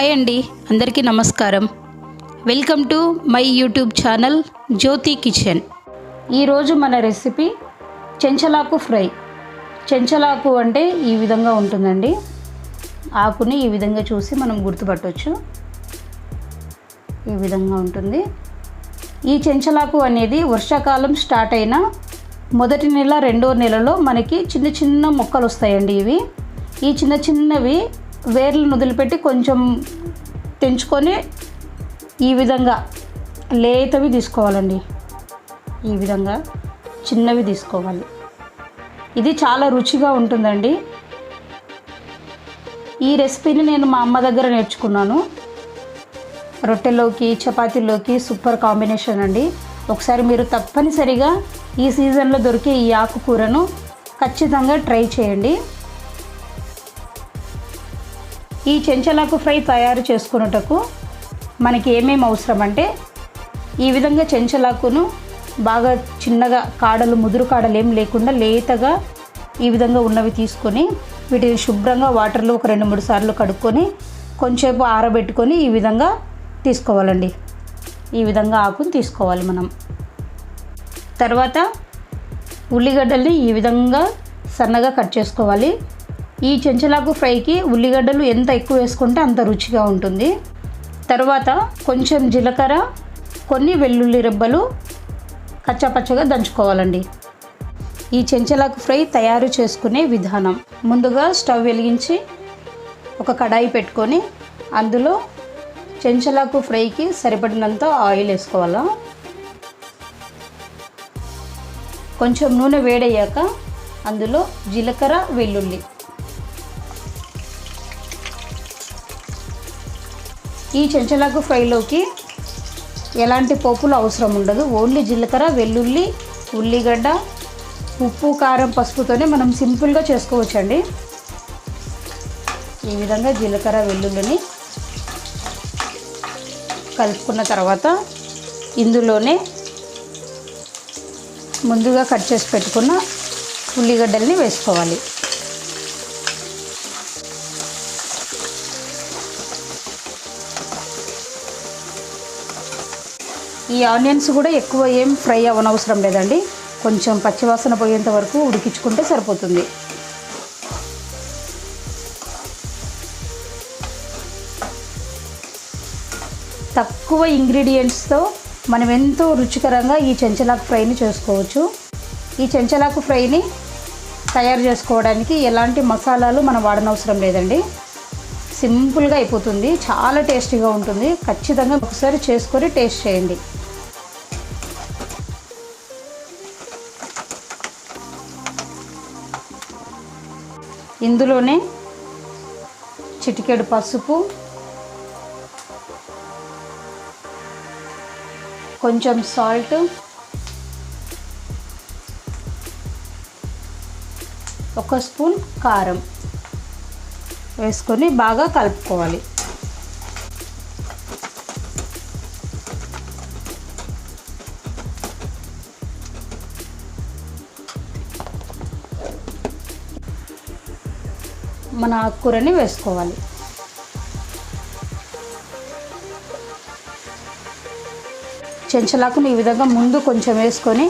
Hi అండి, అందరికీ నమస్కారం. Welcome to my YouTube channel Jyothi kitchen. ఈరోజు మన రెసిపీ చెంచలాకు ఫ్రై. చెంచలాకు అంటే ఈ విధంగా ఉంటుందండి. ఆకుని ఈ విధంగా చూసి మనం గుర్తుపట్టవచ్చు. ఈ విధంగా ఉంటుంది. ఈ చెంచలాకు అనేది వర్షాకాలం స్టార్ట్ అయిన మొదటి నెల రెండో నెలలో మనకి చిన్న చిన్న మొక్కలు వస్తాయండి. ఈ చిన్న చిన్నవి వేర్లను వదిలిపెట్టి కొంచెం తెంచుకొని ఈ విధంగా లేతవి తీసుకోవాలండి. ఈ విధంగా చిన్నవి తీసుకోవాలి. ఇది చాలా రుచిగా ఉంటుందండి. ఈ రెసిపీని నేను మా అమ్మ దగ్గర నేర్చుకున్నాను. రొట్టెలోకి చపాతీలోకి సూపర్ కాంబినేషన్ అండి. ఒకసారి మీరు తప్పనిసరిగా ఈ సీజన్లో దొరికే ఈ ఆకుకూరను ఖచ్చితంగా ట్రై చేయండి. ఈ చెంచలాకు ఫ్రై తయారు చేసుకున్నటకు మనకి ఏమేమి అవసరం అంటే, ఈ విధంగా చెంచలాకును బాగా చిన్నగా కాడలు ముదురు కాడలు ఏం లేకుండా లేతగా ఈ విధంగా ఉన్నవి తీసుకొని వీటిని శుభ్రంగా వాటర్లో ఒక 2-3 సార్లు కడుక్కొని కొంచెంసేపు ఆరబెట్టుకొని ఈ విధంగా తీసుకోవాలండి. ఈ విధంగా ఆకుని తీసుకోవాలి మనం. తర్వాత ఉల్లిగడ్డల్ని ఈ విధంగా సన్నగా కట్ చేసుకోవాలి. ఈ చెంచలాకు ఫ్రైకి ఉల్లిగడ్డలు ఎంత ఎక్కువ వేసుకుంటే అంత రుచిగా ఉంటుంది. తర్వాత కొంచెం జీలకర్ర, కొన్ని వెల్లుల్లి రెబ్బలు కచ్చాపచ్చగా దంచుకోవాలండి. ఈ చెంచలాకు ఫ్రై తయారు చేసుకునే విధానం: ముందుగా స్టవ్ వెలిగించి ఒక కడాయి పెట్టుకొని అందులో చెంచలాకు ఫ్రైకి సరిపడినంత ఆయిల్ వేసుకోవాలా. కొంచెం నూనె వేడయ్యాక అందులో జీలకర్ర, వెల్లుల్లి. ఈ చెంచలాకు ఫ్రైలోకి ఎలాంటి పోపులు అవసరం ఉండదు. ఓన్లీ జీలకర్ర, వెల్లుల్లి, ఉల్లిగడ్డ, ఉప్పు, కారం, పసుపుతోనే మనం సింపుల్గా చేసుకోవచ్చండి. ఈ విధంగా జీలకర్ర, వెల్లుల్లిని కలుపుకున్న తర్వాత ఇందులోనే ముందుగా కట్ చేసి పెట్టుకున్న ఉల్లిగడ్డల్ని వేసుకోవాలి. ఈ ఆనియన్స్ కూడా ఎక్కువ ఏం ఫ్రై అవ్వనవసరం లేదండి. కొంచెం పచ్చివాసన పోయేంత వరకు ఉడికించుకుంటే సరిపోతుంది. తక్కువ ఇంగ్రీడియంట్స్తో మనం ఎంతో రుచికరంగా ఈ చెంచలాకు ఫ్రైని చేసుకోవచ్చు. ఈ చెంచలాకు ఫ్రైని తయారు చేసుకోవడానికి ఎలాంటి మసాలాలు మనం వాడనవసరం లేదండి. సింపుల్గా అయిపోతుంది. చాలా టేస్టీగా ఉంటుంది. ఖచ్చితంగా ఒకసారి చేసుకొని టేస్ట్ చేయండి. ఇందులోనే చిటికెడు పసుపు, కొంచెం సాల్ట్, ఒక స్పూన్ కారం వేసుకొని బాగా కలుపుకోవాలి. మన ఆకుకూరని వేసుకోవాలి. చెంచలాకుని ఈ విధంగా ముందు కొంచెం వేసుకొని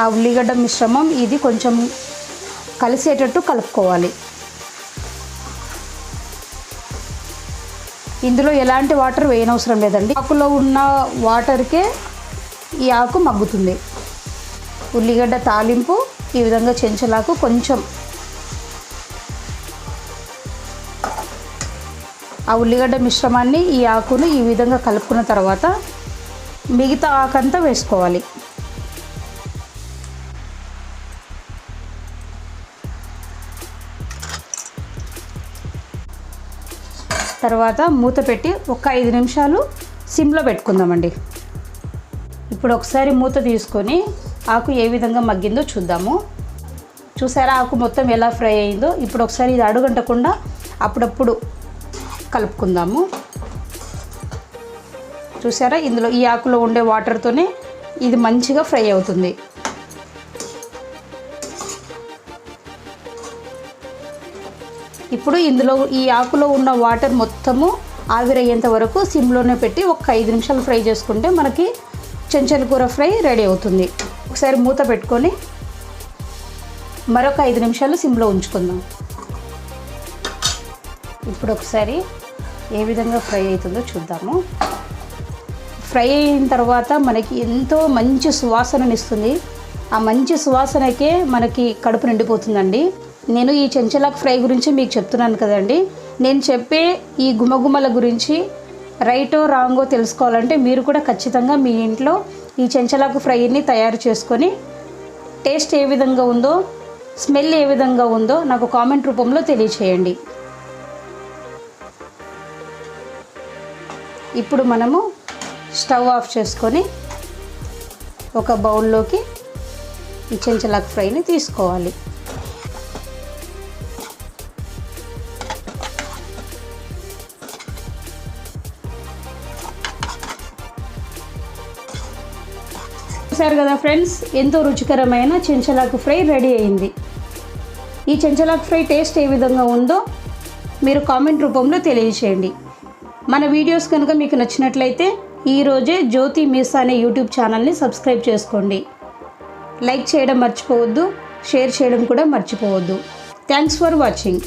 ఆ ఉల్లిగడ్డ మిశ్రమం ఇది కొంచెం కలిసేటట్టు కలుపుకోవాలి. ఇందులో ఎలాంటి వాటర్ వేయనవసరం లేదండి. ఆకులో ఉన్న వాటర్కే ఈ ఆకు మగ్గుతుంది. ఉల్లిగడ్డ తాలింపు ఈ విధంగా చెంచలాకు కొంచెం ఆ ఉల్లిగడ్డ మిశ్రమాన్ని ఈ ఆకును ఈ విధంగా కలుపుకున్న తర్వాత మిగతా ఆకంతా వేసుకోవాలి. తర్వాత మూత పెట్టి ఒక 5 నిమిషాలు సిమ్లో పెట్టుకుందామండి. ఇప్పుడు ఒకసారి మూత తీసుకొని ఆకు ఏ విధంగా మగ్గిందో చూద్దాము. చూసారా ఆకు మొత్తం ఎలా ఫ్రై అయిందో? ఇప్పుడు ఒకసారి ఇది అడుగంటకుండా అప్పుడప్పుడు కలుపుకుందాము. చూసారా, ఇందులో ఈ ఆకులో ఉండే వాటర్తోనే ఇది మంచిగా ఫ్రై అవుతుంది. ఇప్పుడు ఇందులో ఈ ఆకులో ఉన్న వాటర్ మొత్తము ఆవిరయ్యేంత వరకు సిమ్లోనే పెట్టి ఒక 5 నిమిషాలు ఫ్రై చేసుకుంటే మనకి చెంచల కూర ఫ్రై రెడీ అవుతుంది. ఒకసారి మూత పెట్టుకొని మరొక 5 నిమిషాలు సిమ్లో ఉంచుకుందాం. ఇప్పుడు ఒకసారి ఏ విధంగా ఫ్రై అవుతుందో చూద్దాము. ఫ్రై అయిన తర్వాత మనకి ఎంతో మంచి సువాసననిస్తుంది. ఆ మంచి సువాసనకే మనకి కడుపు నిండిపోతుందండి. నేను ఈ చెంచలాకు ఫ్రై గురించి మీకు చెప్తున్నాను కదండి. నేను చెప్పే ఈ గుమగుమల గురించి రైటో రాంగో తెలుసుకోవాలంటే మీరు కూడా ఖచ్చితంగా మీ ఇంట్లో ఈ చెంచలాకు ఫ్రైని తయారు చేసుకొని టేస్ట్ ఏ విధంగా ఉందో, స్మెల్ ఏ విధంగా ఉందో నాకు కామెంట్ రూపంలో తెలియచేయండి. ఇప్పుడు మనము స్టవ్ ఆఫ్ చేసుకొని ఒక బౌల్లోకి ఈ చెంచలాకు ఫ్రైని తీసుకోవాలి. చూసారు కదా ఫ్రెండ్స్, ఎంతో రుచికరమైన చెంచలాకు ఫ్రై రెడీ అయింది. ఈ చెంచలాకు ఫ్రై టేస్ట్ ఏ విధంగా ఉందో మీరు కామెంట్ రూపంలో తెలియచేయండి. మన వీడియోస్ కనుక మీకు నచ్చినట్లయితే ఈరోజే జ్యోతి మీసా అనే యూట్యూబ్ ఛానల్ని సబ్స్క్రైబ్ చేసుకోండి. లైక్ చేయడం మర్చిపోవద్దు, షేర్ చేయడం కూడా మర్చిపోవద్దు. Thanks for watching.